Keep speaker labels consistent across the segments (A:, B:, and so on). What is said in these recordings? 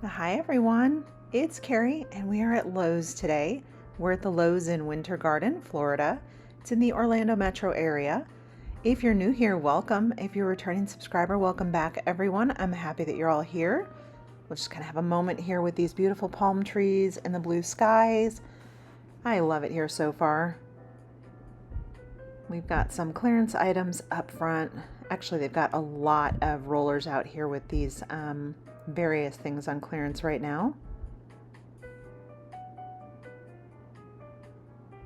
A: Hi everyone, it's Carrie and we are at Lowe's today. We're at the Lowe's in Winter Garden, Florida. It's in the Orlando metro area. If you're new here, welcome. If you're a returning subscriber, welcome back everyone. I'm happy that you're all here. We'll just kind of have a moment here with these beautiful palm trees and the blue skies. I love it here so far. We've got some clearance items up front. Actually, they've got a lot of rollers out here with these various things on clearance right now.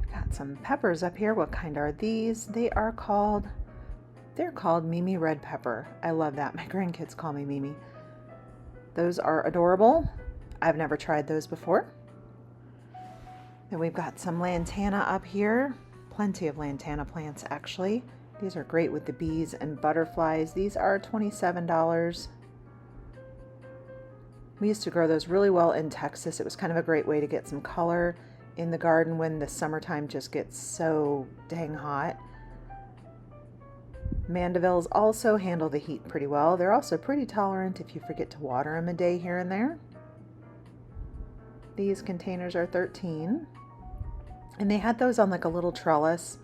A: Got some peppers up here. What kind are these? They're called Mimi red pepper. I love that. My grandkids call me Mimi. Those are adorable. I've never tried those before. Then we've got some lantana up here. Plenty of lantana plants actually. These are great with the bees and butterflies. These are $27. We used to grow those really well in Texas. It was kind of a great way to get some color in the garden when the summertime just gets so dang hot. Mandevilles also handle the heat pretty well. They're also pretty tolerant if you forget to water them a day here and there. These containers are $13. And they had those on like a little trellis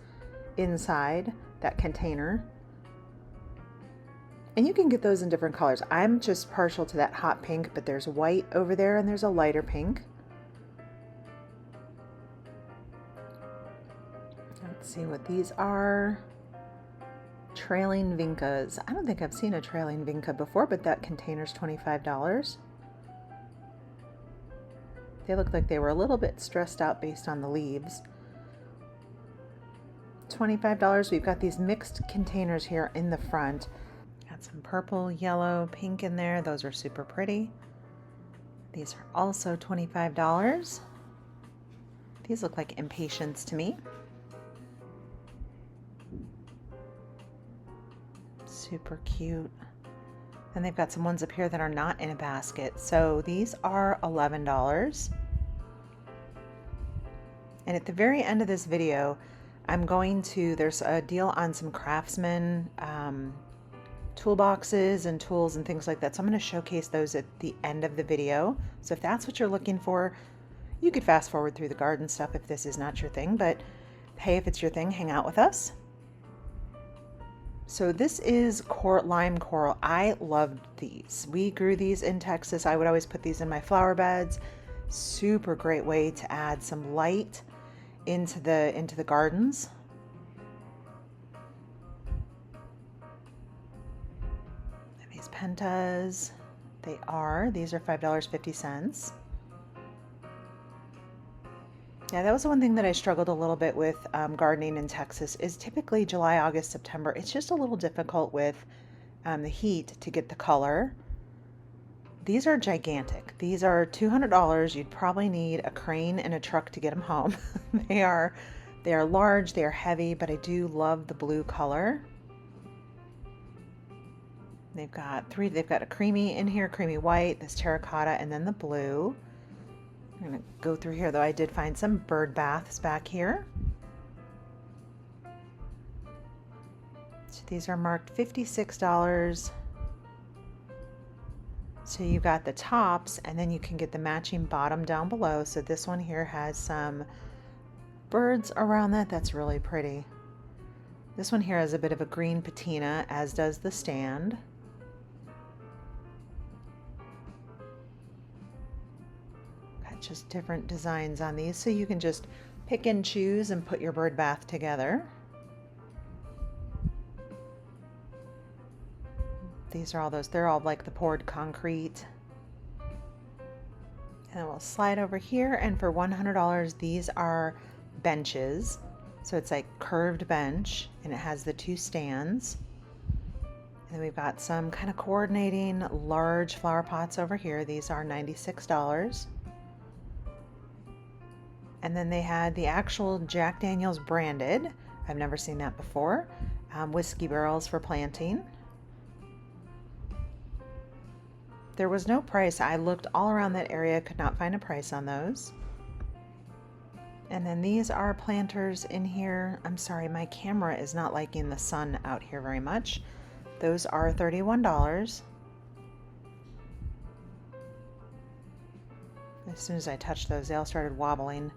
A: inside that container. And you can get those in different colors. I'm just partial to that hot pink, but there's white over there and there's a lighter pink. Let's see what these are. Trailing vincas. I don't think I've seen a trailing vinca before, but that container's $25. They look like they were a little bit stressed out based on the leaves. $25. We've got these mixed containers here in the front. Got some purple, yellow, pink in there. Those are super pretty. These are also $25. These look like impatiens to me. Super cute. And they've got some ones up here that are not in a basket. So these are $11. And at the very end of this video, there's a deal on some Craftsman toolboxes and tools and things like that. So I'm going to showcase those at the end of the video. So if that's what you're looking for, you could fast forward through the garden stuff if this is not your thing. But hey, if it's your thing, hang out with us. So this is lime coral. I loved these. We grew these in Texas. I would always put these in my flower beds. Super great way to add some light into the gardens. And these pentas, these are $5.50. Yeah, that was the one thing that I struggled a little bit with gardening in Texas is typically July, August, September. It's just a little difficult with the heat to get the color. These are gigantic. These are $200. You'd probably need a crane and a truck to get them home. They are large, they are heavy, but I do love the blue color. They've got a creamy in here, creamy white, this terracotta, and then the blue. I'm going to go through here though. I did find some bird baths back here. So these are marked $56. So you got the tops and then you can get the matching bottom down below. So this one here has some birds around that. That's really pretty. This one here has a bit of a green patina, as does the stand. Just different designs on these, so you can just pick and choose and put your bird bath together. These are they're all like the poured concrete. And we'll slide over here, and for $100 these are benches. So it's like curved bench and it has the two stands. And then we've got some kind of coordinating large flower pots over here. These are $96. And then they had the actual Jack Daniel's branded. I've never seen that before. Whiskey barrels for planting. There was no price. I looked all around that area, could not find a price on those. And then these are planters in here. I'm sorry, my camera is not liking the sun out here very much. Those are $31. As soon as I touched those, they all started wobbling.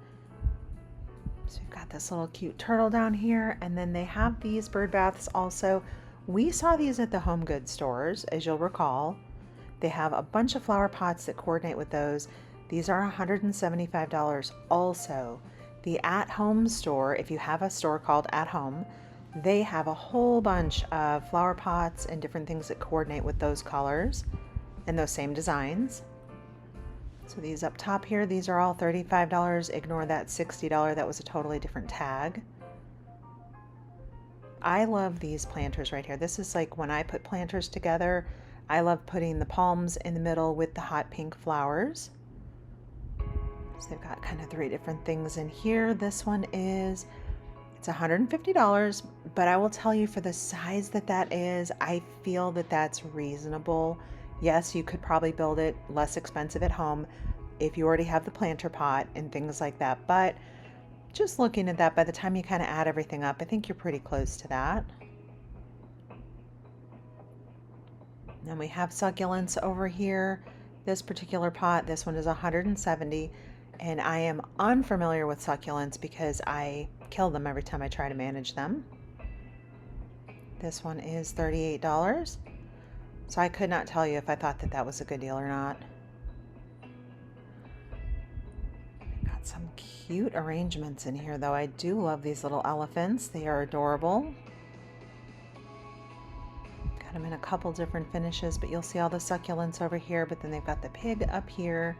A: So we've got this little cute turtle down here, and then they have these bird baths also. We saw these at the home goods stores, as you'll recall. They have a bunch of flower pots that coordinate with those. These are $175 also. The At Home store, if you have a store called At Home, they have a whole bunch of flower pots and different things that coordinate with those colors and those same designs. So these up top here, these are all $35. Ignore that $60. That was a totally different tag. I love these planters right here. This is like when I put planters together, I love putting the palms in the middle with the hot pink flowers. So they've got kind of 3 different things in here. This one is, it's $150, but I will tell you for the size that that is, I feel that that's reasonable. Yes, you could probably build it less expensive at home if you already have the planter pot and things like that. But just looking at that, by the time you kind of add everything up, I think you're pretty close to that. Then we have succulents over here. This particular pot, this one is $170, and I am unfamiliar with succulents because I kill them every time I try to manage them. This one is $38. So I could not tell you if I thought that that was a good deal or not. Got some cute arrangements in here though. I do love these little elephants. They are adorable. Got them in a couple different finishes, but you'll see all the succulents over here, but then they've got the pig up here.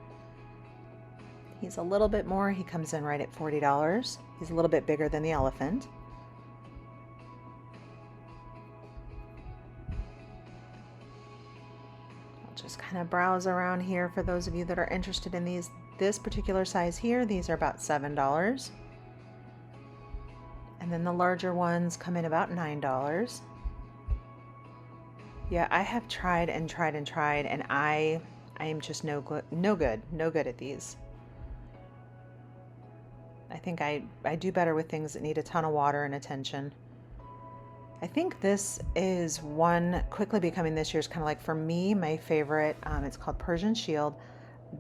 A: He's a little bit more. He comes in right at $40. He's a little bit bigger than the elephant. Just kind of browse around here for those of you that are interested in these. This particular size here, these are about $7. And then the larger ones come in about $9. Yeah, I have tried and tried and tried, and I am just no good at these. I think I do better with things that need a ton of water and attention. I think this is one quickly becoming this year's kind of like, for me, my favorite. It's called Persian Shield.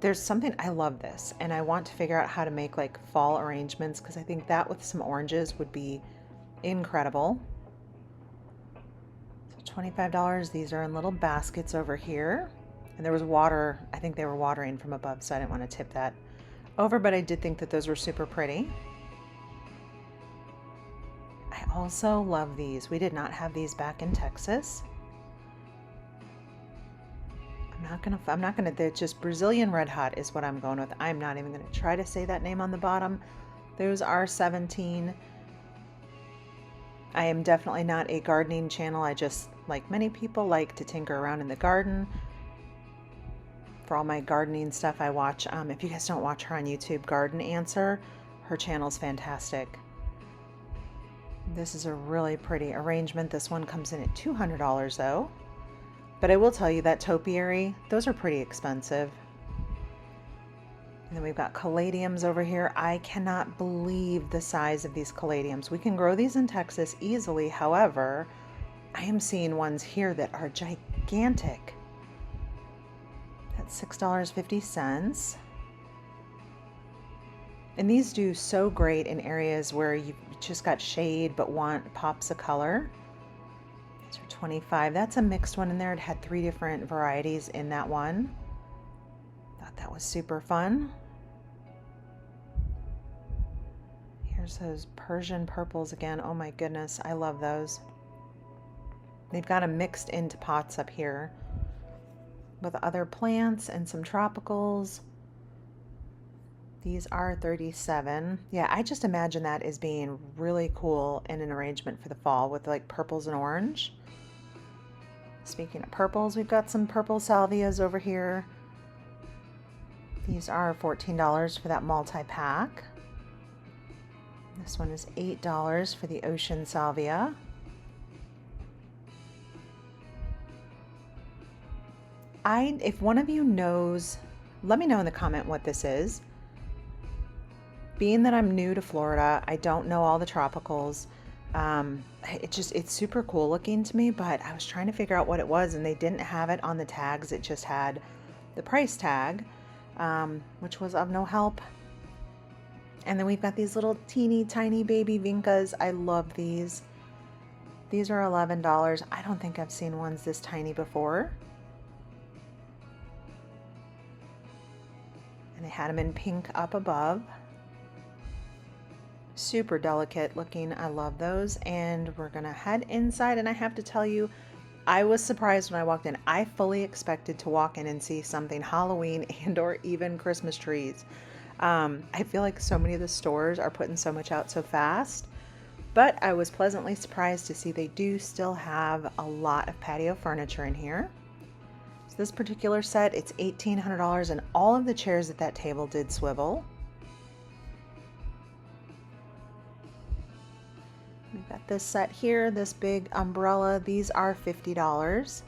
A: There's something, I love this, and I want to figure out how to make like fall arrangements because I think that with some oranges would be incredible. So $25. These are in little baskets over here. And there was water. I think they were watering from above, so I didn't want to tip that over, but I did think that those were super pretty. I also love these. We did not have these back in Texas. I'm not gonna, they're just Brazilian Red Hot is what I'm going with. I'm not even gonna try to say that name on the bottom. Those are $17. I am definitely not a gardening channel. I just, like many people, like to tinker around in the garden. For all my gardening stuff, I watch, if you guys don't watch her on YouTube, Garden Answer, her channel's fantastic. This is a really pretty arrangement. This one comes in at $200 though. But I will tell you that topiary, those are pretty expensive. And then we've got caladiums over here. I cannot believe the size of these caladiums. We can grow these in Texas easily. However, I am seeing ones here that are gigantic. That's $6.50. And these do so great in areas where you've just got shade but want pops of color. These are $25. That's a mixed one in there. It had 3 different varieties in that one. Thought that was super fun. Here's those Persian purples again. Oh my goodness, I love those. They've got them mixed into pots up here with other plants and some tropicals. These are $37. Yeah, I just imagine that as being really cool in an arrangement for the fall with like purples and orange. Speaking of purples, we've got some purple salvias over here. These are $14 for that multi-pack. This one is $8 for the ocean salvia. If one of you knows, let me know in the comment what this is. Being that I'm new to Florida, I don't know all the tropicals. It's super cool looking to me, but I was trying to figure out what it was and they didn't have it on the tags. It just had the price tag. which was of no help. And then we've got these little teeny tiny baby Vinkas. I love these. These are $11. I don't think I've seen ones this tiny before. And they had them in pink up above. Super delicate looking. I love those. And we're gonna head inside, and I have to tell you, I was surprised when I walked in. I fully expected to walk in and see something Halloween and or even Christmas trees. I feel like so many of the stores are putting so much out so fast, but I was pleasantly surprised to see they do still have a lot of patio furniture in here. So this particular set, it's $1,800, and all of the chairs at that table did swivel. We've got this set here, this big umbrella. These are $50.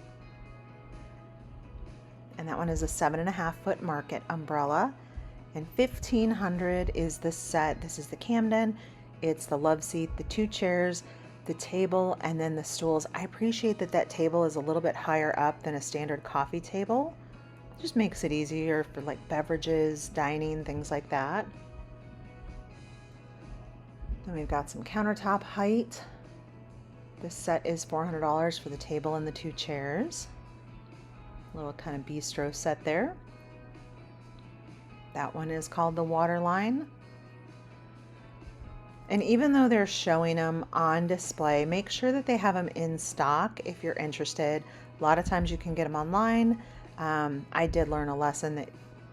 A: And that one is a 7.5-foot market umbrella. And $1,500 is the set. This is the Camden. It's the love seat, the 2 chairs, the table, and then the stools. I appreciate that that table is a little bit higher up than a standard coffee table. It just makes it easier for like beverages, dining, things like that. Then we've got some countertop height. This set is $400 for the table and the 2 chairs. Little kind of bistro set there. That one is called the Waterline. And even though they're showing them on display, make sure that they have them in stock if you're interested. A lot of times you can get them online. I did learn a lesson that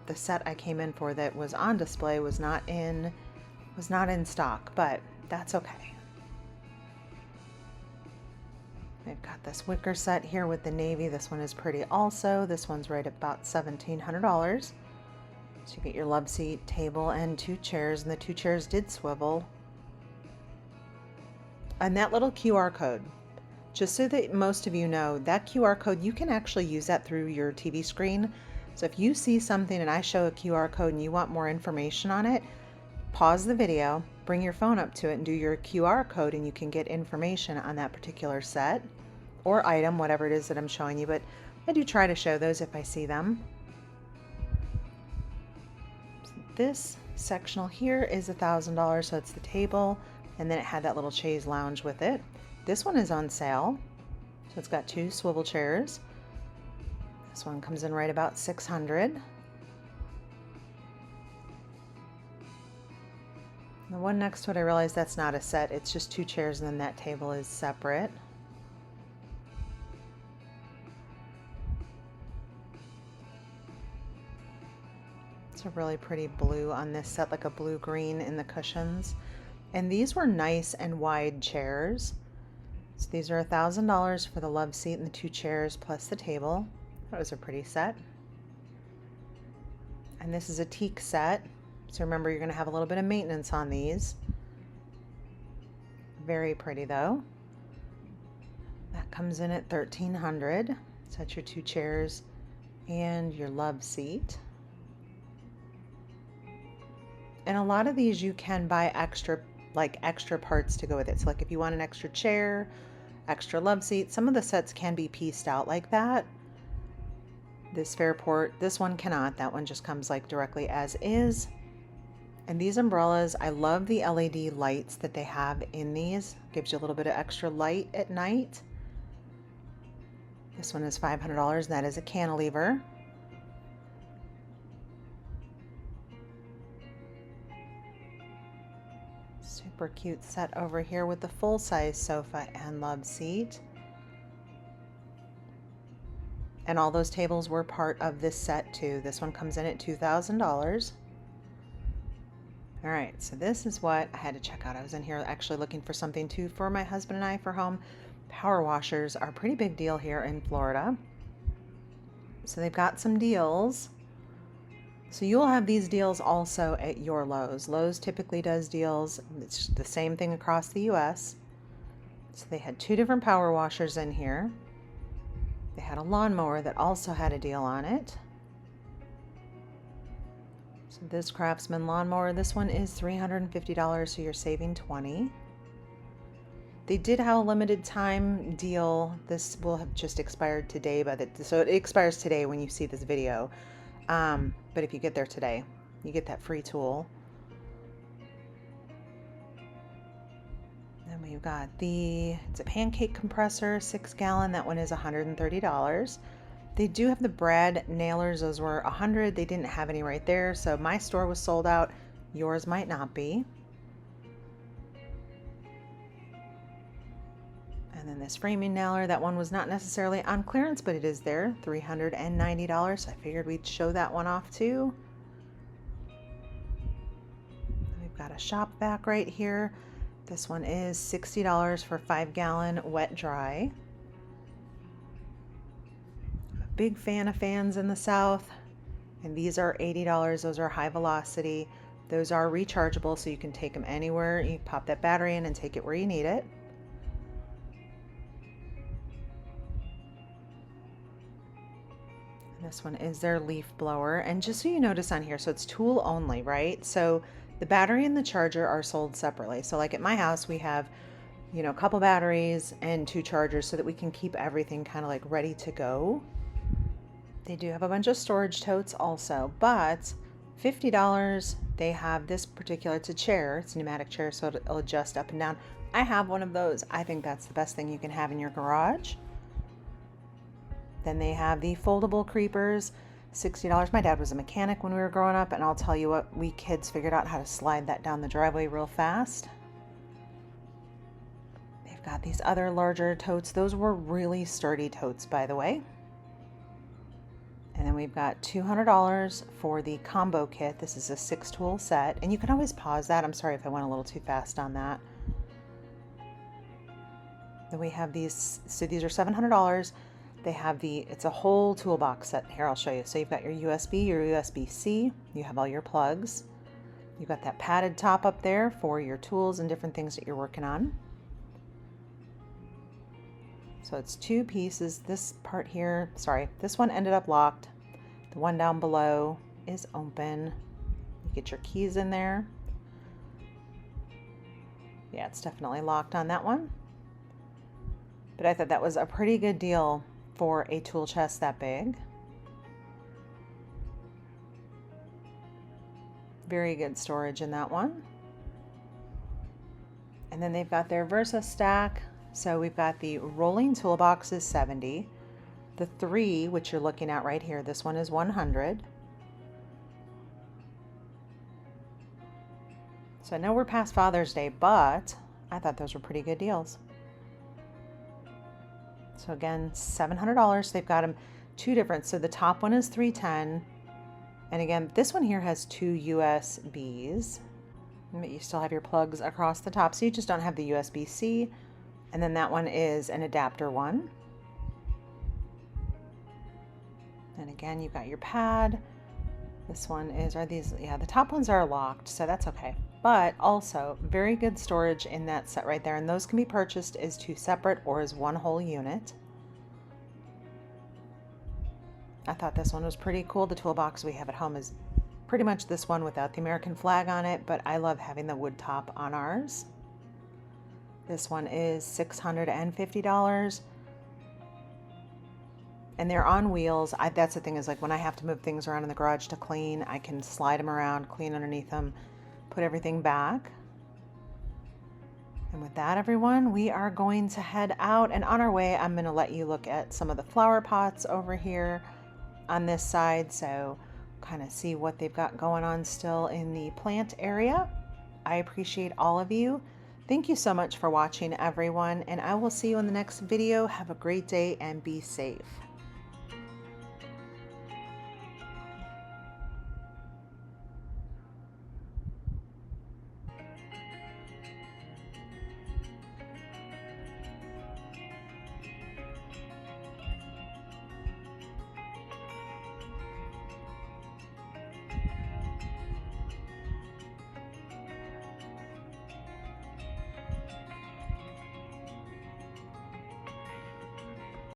A: the set I came in for that was on display was not in stock, but that's okay. We've got this wicker set here with the navy. This one is pretty also. This one's right about $1,700. So you get your love seat, table, and 2 chairs, and the 2 chairs did swivel. And that little QR code, just so that most of you know, that QR code, you can actually use that through your TV screen. So if you see something and I show a QR code and you want more information on it, pause the video, bring your phone up to it and do your QR code, and you can get information on that particular set or item, whatever it is that I'm showing you. But I do try to show those if I see them. This sectional here is $1,000, so it's the table, and then it had that little chaise lounge with it. This one is on sale, so it's got 2 swivel chairs. This one comes in right about $600. The one next to it, I realized that's not a set, it's just 2 chairs, and then that table is separate. It's a really pretty blue on this set, like a blue-green in the cushions. And these were nice and wide chairs. So these are $1,000 for the love seat and the 2 chairs plus the table. That was a pretty set. And this is a teak set. So remember, you're going to have a little bit of maintenance on these. Very pretty though. That comes in at $1,300. So that's your 2 chairs and your love seat. And a lot of these you can buy extra parts to go with it. So like if you want an extra chair, extra love seat, some of the sets can be pieced out like that. This Fairport, this one cannot. That one just comes like directly as is. And these umbrellas, I love the LED lights that they have in these. Gives you a little bit of extra light at night. This one is $500. That is a cantilever. Super cute set over here with the full-size sofa and love seat. And all those tables were part of this set too. This one comes in at $2,000. All right, so this is what I had to check out. I was in here actually looking for something too for my husband and I for home. Power washers are a pretty big deal here in Florida. So they've got some deals. So you'll have these deals also at your Lowe's. Lowe's typically does deals. It's the same thing across the US. So they had 2 different power washers in here. They had a lawnmower that also had a deal on it. So this Craftsman lawnmower, this one is $350, so you're saving $20. They did have a limited time deal. This will have just expired today, so it expires today when you see this video. But if you get there today, you get that free tool. Then we've got it's a pancake compressor, 6-gallon. That one is $130. They do have the bread nailers. Those were $100. They didn't have any right there, so my store was sold out. Yours might not be. And then this framing nailer, that one was not necessarily on clearance, but it is there, $390. So I figured we'd show that one off too. We've got a shop vac right here. This one is $60 for 5-gallon wet dry. I'm a big fan of fans in the South, and these are $80. Those are high velocity. Those are rechargeable, so you can take them anywhere. You pop that battery in and take it where you need it. And this one is their leaf blower. And just so you notice on here, so it's tool only, right? So the battery and the charger are sold separately. So like at my house, we have, a couple batteries and 2 chargers so that we can keep everything kind of like ready to go. They do have a bunch of storage totes also, but $50, they have this particular, it's a chair, it's a pneumatic chair, so it'll adjust up and down. I have one of those. I think that's the best thing you can have in your garage. Then they have the foldable creepers, $60. My dad was a mechanic when we were growing up, and I'll tell you what, we kids figured out how to slide that down the driveway real fast. They've got these other larger totes. Those were really sturdy totes, by the way. And then we've got $200 for the combo kit. This is a 6-tool set, and you can always pause that. I'm sorry if I went a little too fast on that. Then we have these, so these are $700. They have it's a whole toolbox set. Here, I'll show you. So you've got your USB, your USB-C, you have all your plugs. You've got that padded top up there for your tools and different things that you're working on. So it's 2 pieces. This part here, sorry, this one ended up locked. The one down below is open. You get your keys in there. Yeah, it's definitely locked on that one. But I thought that was a pretty good deal for a tool chest that big. Very good storage in that one. And then they've got their Versa stack. So we've got the rolling toolbox is $70. The 3, which you're looking at right here, this one is $100. So I know we're past Father's Day, but I thought those were pretty good deals. So again, $700. They've got them 2 different. So the top one is $310. And again, this one here has 2 USBs. But you still have your plugs across the top, so you just don't have the USB-C. And then that one is an adapter one. And again, you've got your pad. This one is, yeah, the top ones are locked, so that's okay. But also very good storage in that set right there. And those can be purchased as 2 separate or as 1 whole unit. I thought this one was pretty cool. The toolbox we have at home is pretty much this one without the American flag on it, but I love having the wood top on ours. This one is $650. And they're on wheels. That's the thing, is like when I have to move things around in the garage to clean, I can slide them around, clean underneath them, put everything back. And with that, everyone, we are going to head out, and on our way, I'm going to let you look at some of the flower pots over here on this side, so kind of see what they've got going on still in the plant area. I appreciate all of you. Thank you so much for watching, everyone, and I will see you in the next video. Have a great day and be safe.